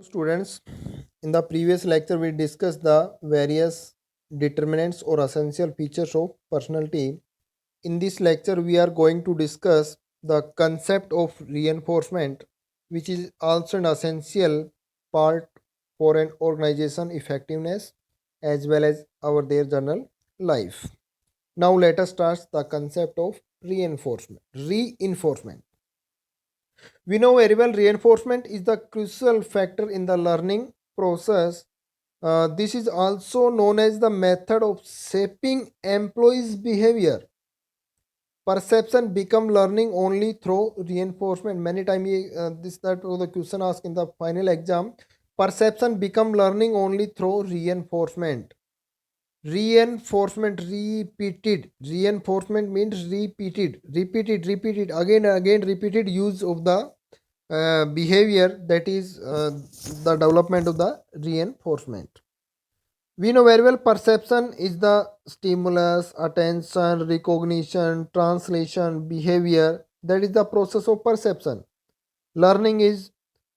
Students, in the previous lecture we discussed the various determinants or essential features of personality. In this lecture we are going to discuss the concept of reinforcement, which is also an essential part for an organization effectiveness as well as our their general life. Now let us start the concept of reinforcement. We know very well reinforcement is the crucial factor in the learning process. This is also known as the method of shaping employees' behavior. Perception become learning only through reinforcement. Many times this that was the question asked in the final exam. Perception become learning only through reinforcement. Reinforcement repeated. Reinforcement means repeated again and again repeated use of the behavior, that is the development of the reinforcement. We know very well perception is the stimulus, attention, recognition, translation, behavior. That is the process of perception. Learning is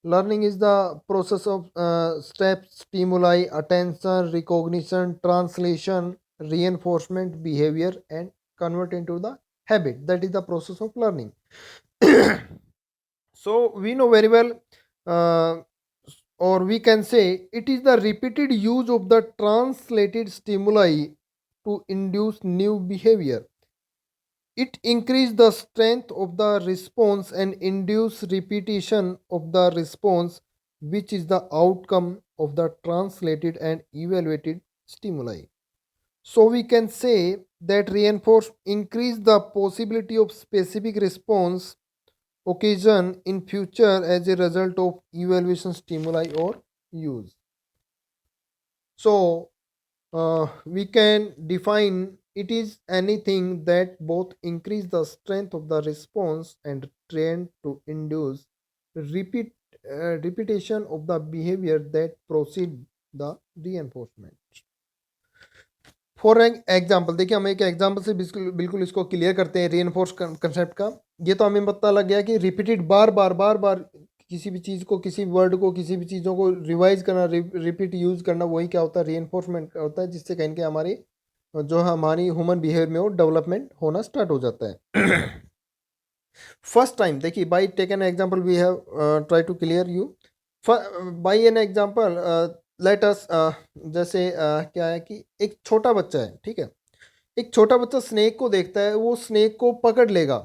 learning is the process of steps, stimuli, attention, recognition, translation, reinforcement, behavior, and convert into the habit. That is the process of learning. So we know very well, uh, or we can say it is the repeated use of the translated stimuli to induce new behavior. It increase the strength of the response and induce repetition of the response, which is the outcome of the translated and evaluated stimuli. So we can say that reinforce increase the possibility of specific response occasion in future as a result of evaluation stimuli or use. So we can define it is anything that both increase the strength of the response and train to induce repeat repetition of the behavior that proceed the reinforcement. For example देखिए, हम एक example से बिल्कुल बिल्कुल इसको clear करते हैं री कंसेप्ट का। ये तो हमें पता लग गया कि रिपीटेड बार बार किसी भी चीज़ को, किसी वर्ड को, किसी भी चीज़ों को रिवाइज करना, रिपीट यूज करना, वही क्या होता है, री होता है, जिससे कहीं के हमारी जो हमारी ह्यूमन बिहेवियर में वो डेवलपमेंट होना स्टार्ट हो जाता है। फर्स्ट टाइम देखिए, by take an example we have try to clear you by an example. Let us जैसे क्या है कि एक छोटा बच्चा है, ठीक है। एक छोटा बच्चा स्नेक को देखता है, वो स्नेक को पकड़ लेगा,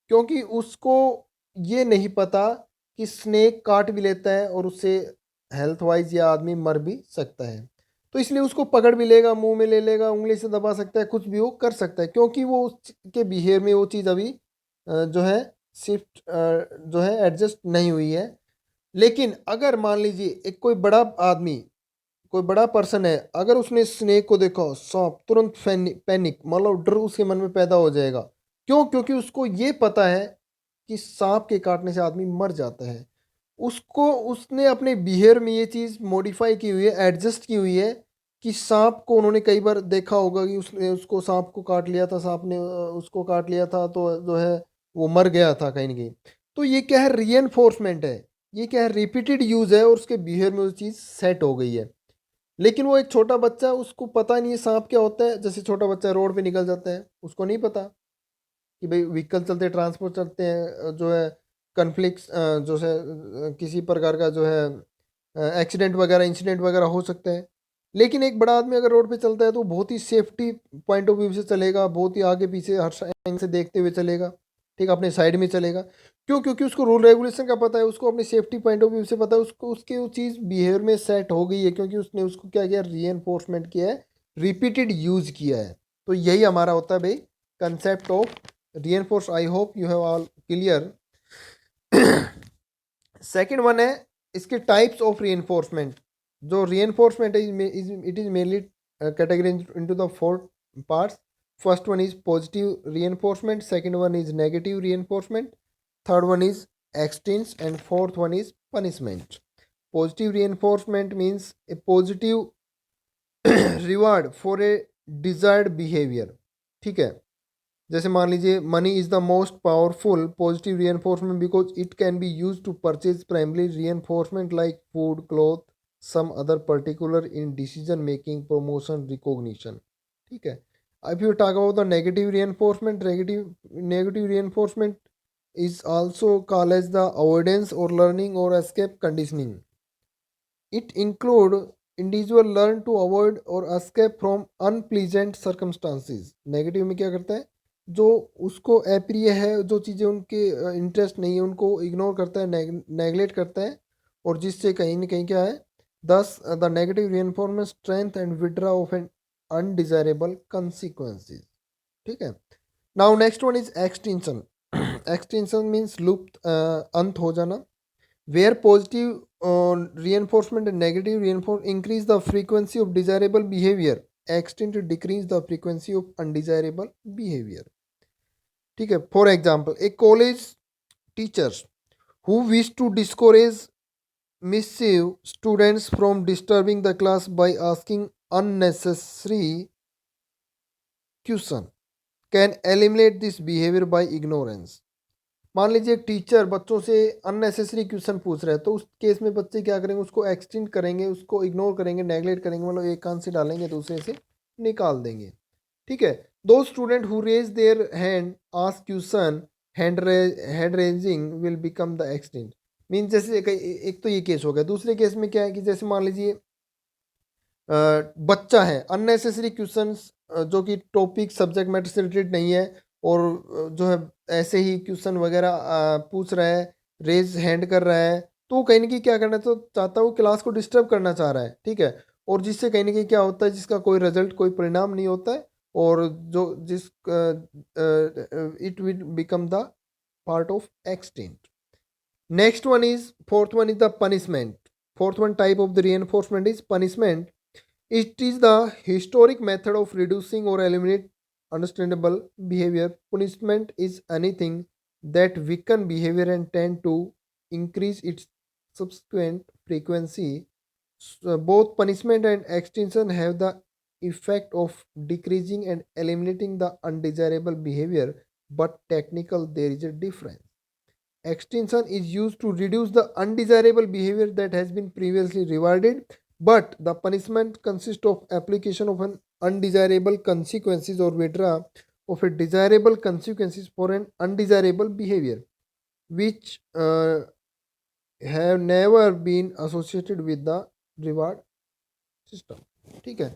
क्योंकि उसको ये नहीं पता कि स्नेक काट भी लेता है और उससे हेल्थ वाइज या आदमी मर भी सकता है। तो इसलिए उसको पकड़ भी लेगा, मुंह में ले लेगा, उंगली से दबा सकता है, कुछ भी वो कर सकता है, क्योंकि वो उसके बिहेवियर में वो चीज़ अभी जो है शिफ्ट जो है एडजस्ट नहीं हुई है। लेकिन अगर मान लीजिए एक कोई बड़ा आदमी, कोई बड़ा पर्सन है, अगर उसने स्नेक को देखा, सांप, तुरंत पैनिक, मतलब डर उसके मन में पैदा हो जाएगा। क्यों? क्योंकि उसको ये पता है कि सांप के काटने से आदमी मर जाता है। उसको उसने अपने बिहेवियर में ये चीज़ मॉडिफाई की हुई है, एडजस्ट की हुई है कि सांप को उन्होंने कई बार देखा होगा कि उसने उसको सांप को काट लिया था, सांप ने उसको काट लिया था, तो जो है वो मर गया था कहीं ना कहीं। तो ये क्या है, री है। ये क्या है, रिपीटेड यूज़ है और उसके बिहेवियर में वो चीज़ सेट हो गई है। लेकिन वो एक छोटा बच्चा, उसको पता नहीं है सांप क्या होता है। जैसे छोटा बच्चा रोड पे निकल जाता है, उसको नहीं पता कि भाई व्हीकल चलते हैं, ट्रांसपोर्ट चलते हैं, जो है कन्फ्लिक्ट जो है किसी प्रकार का जो है एक्सीडेंट वगैरह, इंसिडेंट वगैरह हो सकते हैं। लेकिन एक बड़ा आदमी अगर रोड पे चलता है तो बहुत ही सेफ्टी पॉइंट ऑफ व्यू से चलेगा, बहुत ही आगे पीछे हर एंगल से देखते हुए चलेगा, ठीक, अपने साइड में चलेगा। क्यों? क्योंकि उसको रूल रेगुलेशन का पता है, उसको अपनी सेफ्टी पॉइंट ऑफ व्यू से पता है, उसको उसके वो चीज़ बिहेवियर में सेट हो गई है, क्योंकि उसने उसको क्या किया, री किया है, रिपीटेड यूज किया है। तो यही हमारा होता है भाई concept of R. I hope you have all clear. Second one है इसके टाइप्स ऑफ री। जो री है it is mainly category into the four parts. First one is positive R, second one is negative R, third one is extinction, and fourth one is punishment. Positive R means a positive reward for a desired behaviour, ठीक है। जैसे मान लीजिए money is the most powerful positive reinforcement because it can be use to purchase primary reinforcement like food cloth some other particular in decision making promotion recognition. ठीक है. If you talk about the negative reinforcement, negative reinforcement is also called as the avoidance or learning or escape conditioning. It include individual learn to avoid or escape from unpleasant circumstances. Negative में क्या करता है, जो उसको अप्रिय है, जो चीज़ें उनके इंटरेस्ट नहीं है उनको इग्नोर करता है, नेगलेक्ट करता है, और जिससे कहीं ना कहीं क्या है, thus the negative reinforcement strength and withdraw of an undesirable consequences. ठीक है. Now next one is extension. Extension means लुप्त, अंत हो जाना. Where positive reinforcement and negative reinforcement increase the frequency of desirable behavior, extend to decrease the frequency of undesirable behavior. ठीक है. For example A college teachers who wish to discourage mischief students from disturbing the class by asking unnecessary question can eliminate this behavior by ignorance. मान लीजिए एक teacher बच्चों से unnecessary question पूछ रहे हैं, तो उस केस में बच्चे क्या करेंगे, उसको एक्सटेंड करेंगे, उसको इग्नोर करेंगे, नेगलेक्ट करेंगे, मतलब एक कान से डालेंगे दूसरे से निकाल देंगे. ठीक है. दो student who raise their hand ask question, hand raising will become the extend. Mean जैसे एक तो ये केस हो गया. दूसरे केस में क्या है कि जैसे मान लीजिए बच्चा है, अननेसेसरी क्वेश्चंस जो कि टॉपिक सब्जेक्ट मैटर से रिलेटेड नहीं है, और जो है ऐसे ही क्वेश्चन वगैरह पूछ रहा है, रेज हैंड कर रहा है, तो वो कहीं ना कहीं क्या करना तो चाहता है, वो क्लास को डिस्टर्ब करना चाह रहा है. ठीक है. और जिससे कहीं ना कहीं क्या होता है, जिसका कोई रिजल्ट, कोई परिणाम नहीं होता है, और जो जिस it will become the part of extent. Next one is, fourth one is the punishment. Fourth one type of the reinforcement is punishment. It is the historic method of reducing or eliminate understandable behavior. Punishment is anything that weaken behavior and tend to increase its subsequent frequency. So both punishment and extinction have the effect of decreasing and eliminating the undesirable behavior, but technical there is a difference. Extinction is used to reduce the undesirable behavior that has been previously rewarded, but the punishment consists of application of an undesirable consequences or withdraw of a desirable consequences for an undesirable behavior, which have never been associated with the reward system. ठीक है.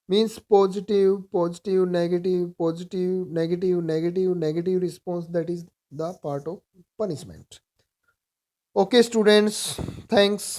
Means positive, positive, negative, positive, negative, negative, negative response, that is the part of punishment. Okay, students, thanks.